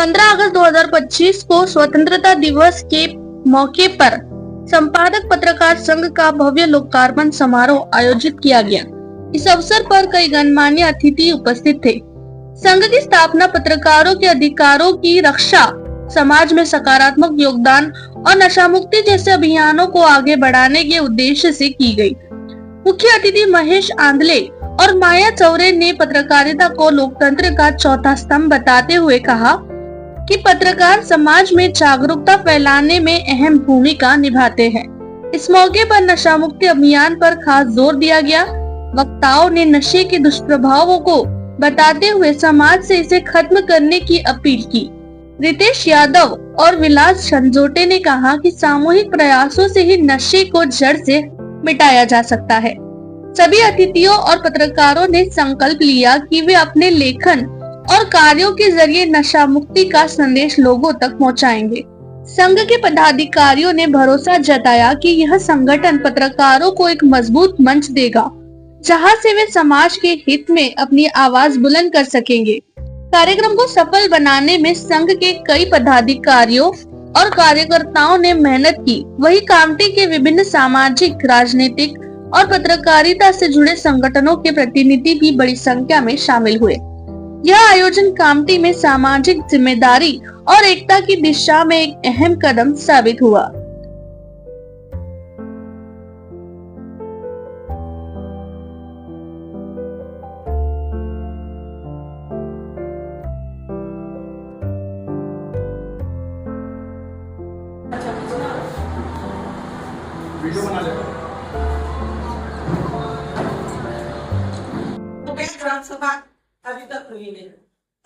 15 अगस्त 2025 को स्वतंत्रता दिवस के मौके पर संपादक पत्रकार संघ का भव्य लोकार्पण समारोह आयोजित किया गया। इस अवसर पर कई गणमान्य अतिथि उपस्थित थे। संघ की स्थापना पत्रकारों के अधिकारों की रक्षा, समाज में सकारात्मक योगदान और नशा मुक्ति जैसे अभियानों को आगे बढ़ाने के उद्देश्य से की गई। मुख्य अतिथि महेश आंधले और माया चौरे ने पत्रकारिता को लोकतंत्र का चौथा स्तंभ बताते हुए कहा कि पत्रकार समाज में जागरूकता फैलाने में अहम भूमिका निभाते हैं। इस मौके पर नशा मुक्ति अभियान पर खास जोर दिया गया। वक्ताओं ने नशे के दुष्प्रभावों को बताते हुए समाज से इसे खत्म करने की अपील की। रितेश यादव और विलास झंझोटे ने कहा कि सामूहिक प्रयासों से ही नशे को जड़ से मिटाया जा सकता है। सभी अतिथियों और पत्रकारों ने संकल्प लिया कि वे अपने लेखन और कार्यों के जरिए नशा मुक्ति का संदेश लोगों तक पहुंचाएंगे। संघ के पदाधिकारियों ने भरोसा जताया कि यह संगठन पत्रकारों को एक मजबूत मंच देगा, जहां से वे समाज के हित में अपनी आवाज बुलंद कर सकेंगे। कार्यक्रम को सफल बनाने में संघ के कई पदाधिकारियों और कार्यकर्ताओं ने मेहनत की। वहीं कामठी के विभिन्न सामाजिक, राजनीतिक और पत्रकारिता से जुड़े संगठनों के प्रतिनिधि भी बड़ी संख्या में शामिल हुए। यह आयोजन कामठी में सामाजिक जिम्मेदारी और एकता की दिशा में एक अहम कदम साबित हुआ। वीडियो बना लेगा तो ग्रामसभा अभी तक हुई नहीं।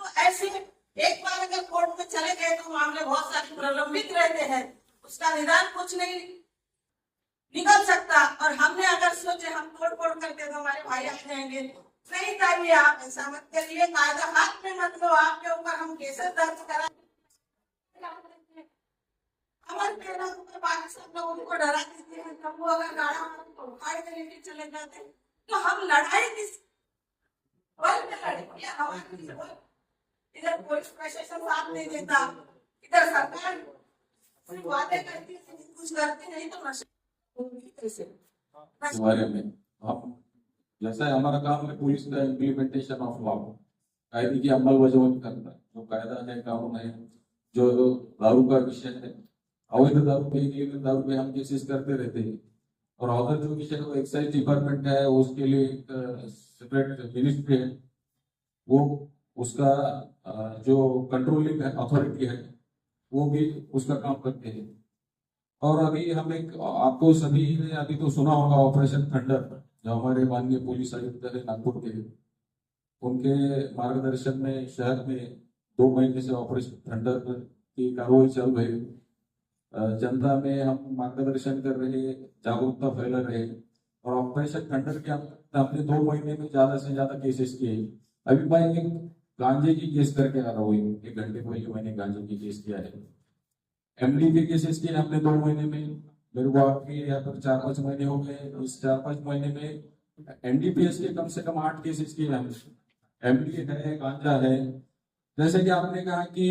तो ऐसे एक बार अगर कोर्ट में चले गए तो मामले बहुत सारे प्रलंबित रहते हैं, उसका निदान कुछ नहीं निकल सकता। और हमने अगर सोचे हम तोड़ करके तो हमारे भाई जाएंगे, नहीं चाहिए। आप ऐसा मत करिए, कायदा हाथ में मत लो। आपके ऊपर हम केसेस दर्ज करा, हमारे प्रेरणा को बाकी सब लोग उनको डरा देते हैं। तब वो अगर गाड़ा तो उखाड़ के लेके चले जाते हैं। तो हम लड़ाई किस इधर पुलिस प्रशासन साथ नहीं देता, इधर सरकार सिर्फ वादे करती है, कुछ करती नहीं। तो बारे में आप जैसा हमारा काम है पुलिस का इम्प्लीमेंटेशन ऑफ लॉ, कायदे की अमलबजावनी करना, जो कायदा है, कानून है, जो दारू का विषय है, अवैध दारू पे, इलीगल दारू पे हम केसेस करते रहते हैं। और अदर जो विषय है एक्साइज डिपार्टमेंट है, उसके लिए एक सेपरेट मिनिस्ट्री है, वो उसका जो कंट्रोलिंग अथॉरिटी है वो भी उसका काम करते हैं। और अभी हम एक आपको सभी ने अभी तो सुना होगा ऑपरेशन थंडर, जो हमारे माननीय पुलिस आयुक्त है नागपुर के, उनके मार्गदर्शन में शहर में 2 महीने से ऑपरेशन थंडर की कार्रवाई चल रही है। जनता में हम मार्गदर्शन कर रहे हैं, जागरूकता फैला रहे हैं। और ऑपरेशन थंडर के हमने 2 महीने में ज्यादा से ज्यादा केसेस किए। अभी मैं एक गांजे की केस करके आ रहा हूँ, 1 घंटे पहले मैंने गांजे की केस किया है। एमडी के केसेस किए हमने 2 महीने में। मेरे को आपके यहाँ पर 4-5 महीने हो गए। इस 4-5 महीने में एनडीपीएस के कम से कम 8 केसेस किए हमने। एमडी है, गांजा है। जैसे कि आपने कहा कि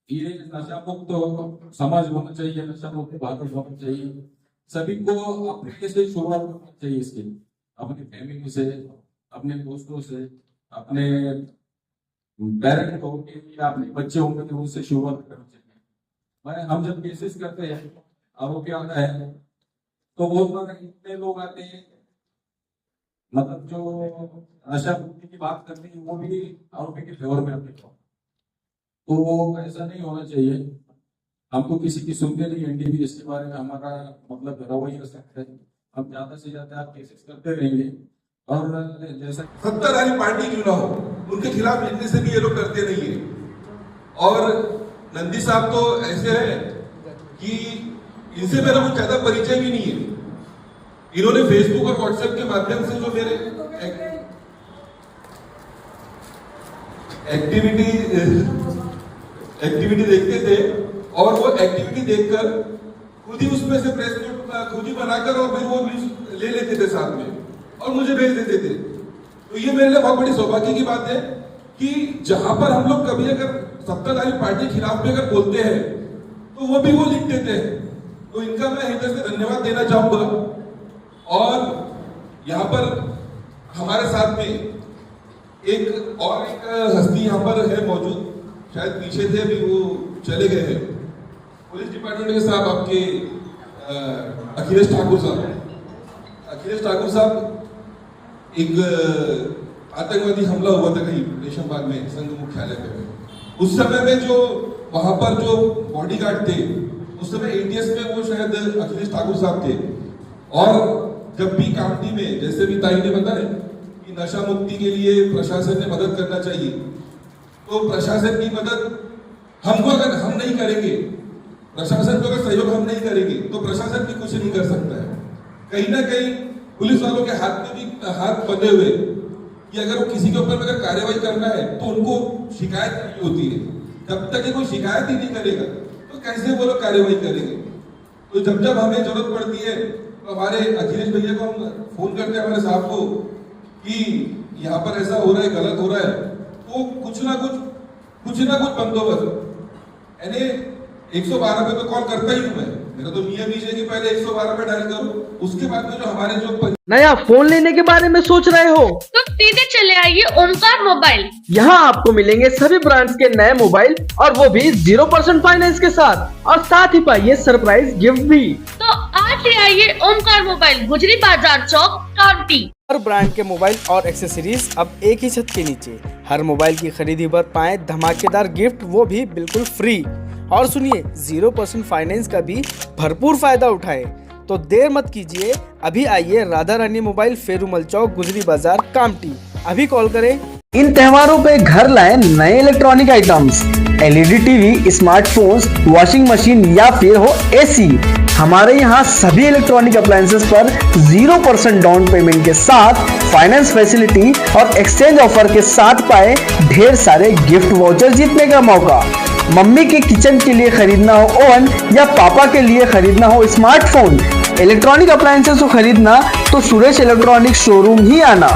ये नशा मुक्त तो समाज होना चाहिए, नशा मुक्त भारत होना चाहिए। सभी को अपने से शुरुआत करनी चाहिए, इसकी अपनी फैमिली से, अपने दोस्तों से, अपने पेरेंट को, अपने बच्चे होंगे तो उनसे शुरुआत करनी चाहिए। हम जब केसेस करते हैं आरोपी आता है तो बहुत बार इतने लोग आते हैं, मतलब जो नशा मुक्ति की बात करते हैं वो भी आरोपी के फेवर में आते हैं। तो ऐसा नहीं होना चाहिए। हमको किसी की सुनते नहीं। एनडीपीएस के बारे में हमारा मतलब रवैया सकता है, हम ज्यादा से ज्यादा आप केसेस करते रहेंगे। और जैसा सत्ताधारी पार्टी क्यों ना हो, उनके खिलाफ लिखने से भी ये लोग करते नहीं है। और नंदी साहब तो ऐसे है कि इनसे मेरा कुछ ज्यादा परिचय भी नहीं है। इन्होंने फेसबुक और व्हाट्सएप के माध्यम से जो मेरे एक्टिविटी देखते थे, और वो एक्टिविटी देखकर खुद ही उसमें से प्रेस नोट खुद ही बनाकर और फिर वो ले लेते थे साथ में और मुझे भेज देते थे। तो ये मेरे लिए बहुत बड़ी सौभाग्य की बात है कि जहां पर हम लोग कभी अगर सत्ताधारी पार्टी के खिलाफ भी अगर बोलते हैं तो वो भी वो लिख देते हैं। तो इनका मैं हृदय से धन्यवाद देना चाहूंगा। और यहाँ पर हमारे साथ में एक हस्ती यहाँ पर है मौजूद, शायद पीछे थे अभी वो चले गए हैं, पुलिस डिपार्टमेंट के साहब आपके अखिलेश ठाकुर साहब एक आतंकवादी हमला हुआ था कहीं रेशम बाग में संघ मुख्यालय पे। उस समय में जो वहां पर जो बॉडीगार्ड थे उस समय एटीएस में वो शायद अखिलेश ठाकुर साहब थे। और जब भी कामटी में जैसे भी ताई ने बताया कि नशा मुक्ति के लिए प्रशासन ने मदद करना चाहिए, तो प्रशासन की मदद हमको अगर हम नहीं करेंगे, प्रशासन को अगर सहयोग हम नहीं करेंगे तो प्रशासन भी कुछ नहीं कर सकता है। कहीं ना कहीं पुलिस वालों के हाथ में भी हाथ बंधे हुए कि अगर वो किसी के ऊपर अगर कार्रवाई करना है तो उनको शिकायत करनी होती है। जब तक कोई शिकायत ही नहीं करेगा तो कैसे वो लोग कार्रवाई करेंगे। तो जब जब हमें जरूरत पड़ती है तो हमारे अखिलेश भैया को हम फोन करते हैं, हमारे साहब को, कि यहाँ पर ऐसा हो रहा है, गलत हो रहा है, तो कुछ ना कुछ बंदोबस्त, यानी 112 पे तो कॉल करता ही हूँ मैं। मेरा तो नियम ही है कि पहले 112 पे डायल करो, उसके बाद में जो हमारे जो नया फोन लेने के बारे में सोच रहे हो तो सीधे चले आइए ओमकार मोबाइल। यहाँ आपको मिलेंगे सभी ब्रांड्स के नए मोबाइल और वो भी 0% फाइनेंस के साथ, और साथ ही पाइए सरप्राइज गिफ्ट भी। तो आज ही आइए ओमकार मोबाइल, गुजरी बाजार चौक, कामटी। हर ब्रांड के मोबाइल और एक्सेसरीज अब एक ही छत के नीचे। हर मोबाइल की खरीदी पर पाएं धमाकेदार गिफ्ट, वो भी बिल्कुल फ्री। और सुनिए 0% फाइनेंस का भी भरपूर फायदा उठाएं। तो देर मत कीजिए, अभी आइए राधा रानी मोबाइल, फेरुमल चौक, गुजरी बाजार, कामटी। अभी कॉल करें। इन त्योहारों पे घर लाएं नए electronic items, LED TV, smartphones, washing machine या फिर हो एसी। हमारे यहाँ सभी इलेक्ट्रॉनिक अप्लायंसेस पर 0% डाउन पेमेंट के साथ फाइनेंस फैसिलिटी और एक्सचेंज ऑफर के साथ पाए ढेर सारे गिफ्ट वाउचर जीतने का मौका। मम्मी के किचन के लिए खरीदना हो ओवन या पापा के लिए खरीदना हो स्मार्टफोन, इलेक्ट्रॉनिक अप्लायंसेस को खरीदना तो सुरेश इलेक्ट्रॉनिक शोरूम ही आना।